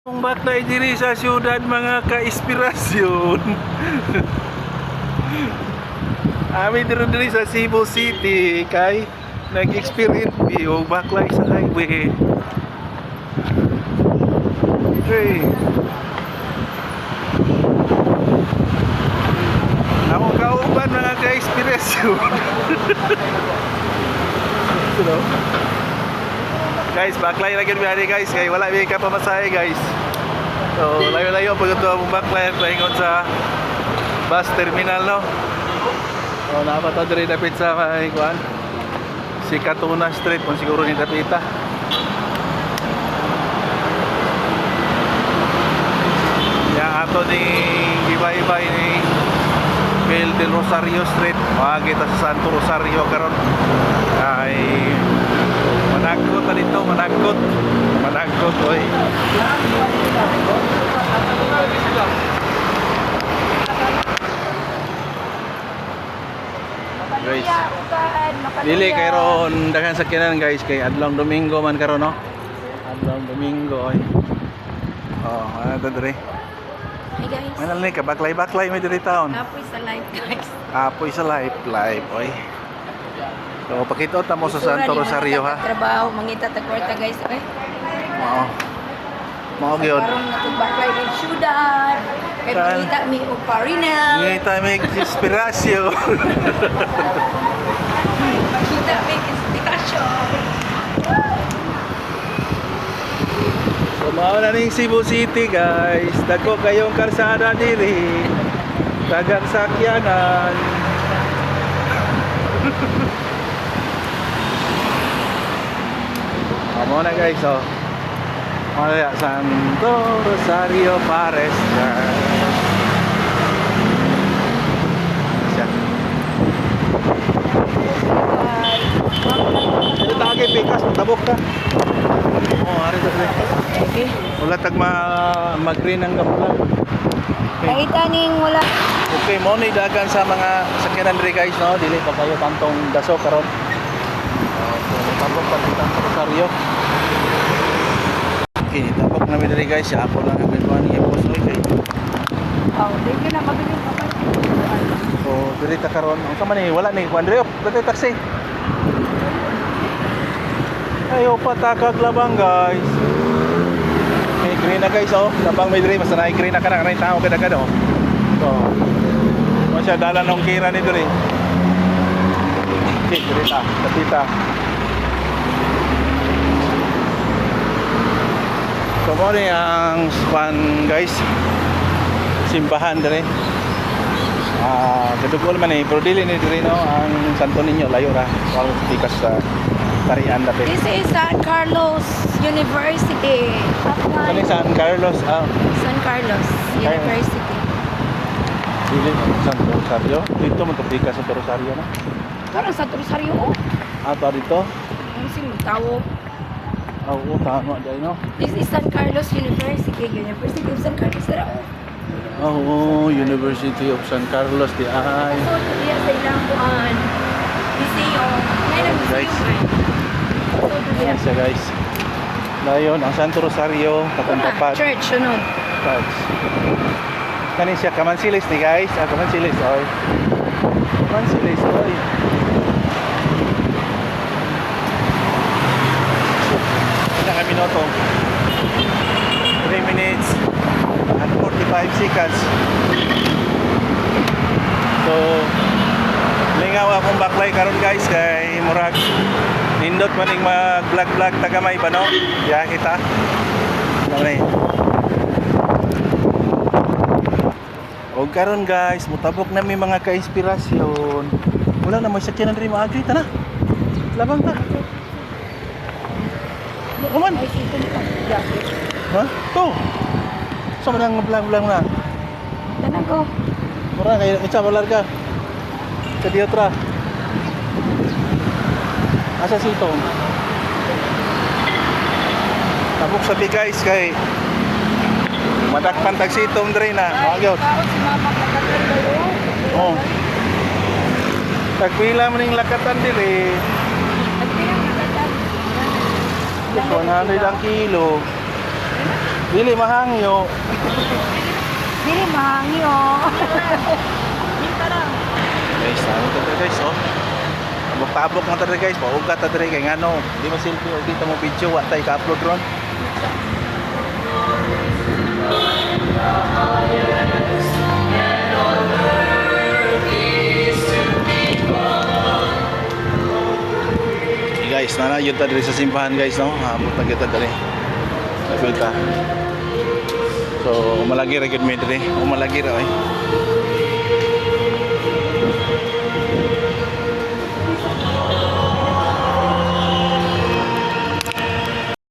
Kung bakit diri sa syudad mga ka-inspirasyon. Ami diri sa Cebu City kay nag-experience og baklay sa highway. Okay. Ako kauban mga ka-inspirasyon. So, guys, baklay lagi biyahe guys, kay wala may ka pamasahe guys. So, layo-layo pag ito ang baklay paingon sa bus terminal no. So, napata diri dapit sa may kuan. Si Katuna Street kung siguro ni dapita. Yang ato ni ibay-ibay ni Bel del Rosario Street. Makakita sa Santo Rosario karon. Ay manakot na dito, manakot oy. Guys, dili kay ron daghan sakyanan guys, kay adlong Domingo man karon no. Adlong Domingo oy. Oh, ano diri? Hi guys. Manal ni ka baklay may diri taon. Apoy sa live guys. Apoy sa live oy. So pakita ta mo sa Santo Rosario ha. Trabaho mangita ta kwarta guys. Okay? Oo. Mao gyud. Karon natong baklay ng syudad. Kay makita mi og parinel. Ngay tayo may inspirasyon. Makita mi inspirasyon. So mao na ning Cebu City guys. Dagko kayong karsada diri. Dagang sakyanan. Amo na guys oh. Maya Santo Rosario Pares. Siya. Ito tagay pikas, tabok ka. Oh, ari sa Okay. wala tag mag-green ang gamula. Okay. Nakita ning wala. Okay, mo ni dagan sa mga sakyanan diri guys no, dili pa kayo tantong daso karon. So, tabok pa kita sa Rosario. Okay, tabok na diri guys, ya ako lang ang binwan niya boss oy kay. Oh, dili na mabili pa pa. So, diri ta karon. Ang sama ni wala ni Andreo, dito taxi. Ayo patakag labang guys. May green na guys oh. Labang may diri basta na green na kana kanay tao kada oh. So, mo siya dala nung kira ni diri. Okay, diri ta, tapita. So, mo ni ang span guys. Simbahan diri. Kadugol man eh, pero dili ni diri no ang Santo Niño layo ra. Wala tikas sa tarian dapit. This is San Carlos University. Kani San Carlos, San Carlos University. dili Santo Rosario. Dito mo tikas sa Rosario na. Karon sa Rosario oh. Ato dito. Ano si Mutawo? Oo, tama dai no. This is San Carlos University. University of San Carlos na oh. Oo, University of San Carlos di ay. So, diya sa ilang buwan. Museo. Ngayon ang museo Guys. man. So, diya. Ayan siya guys. Dayon ang Santo Rosario katong tapat. Church, sunod. Church. Kani siya Kamansilis ni guys. Kamansilis oy. Kamansilis oy. Ilang kami minuto? 3 minutes and 45 seconds. So, lingaw akong baklay karon guys kay murag nindot man ning mag-vlog tagamay ba no? Ya kita. Dali. O karon guys, mutabok na may mga ka-inspirasyon. Wala na may sakyanan diri maagi ta na. Labang ta. Kuman. Ay, sito nito. Ha? To. Sa man ang vlog na. Tanang ko. Mura kay isa malarga. Sa diotra. Asa sitong? Tabok sabi guys kay madakpan tag sitong diri na. Magyot. Kao si mama kakatan kayo. Oh. Tagpila man ning lakatan diri. At pinang kakatan. 100 ang kilo. Dili mahangyo. Dili mahangyo. Guys, ano to guys, oh. Tabok-tabok mo tadi guys, paugat tadi kay ngano. Di mo selfie o kita mo video wa tay ka-upload ron. Hey guys, nana yun tadi sa simbahan guys, no? Abot na kita tadi. Nagpunta. So, umalagi ra gyud mi diri. Umalagi ra eh.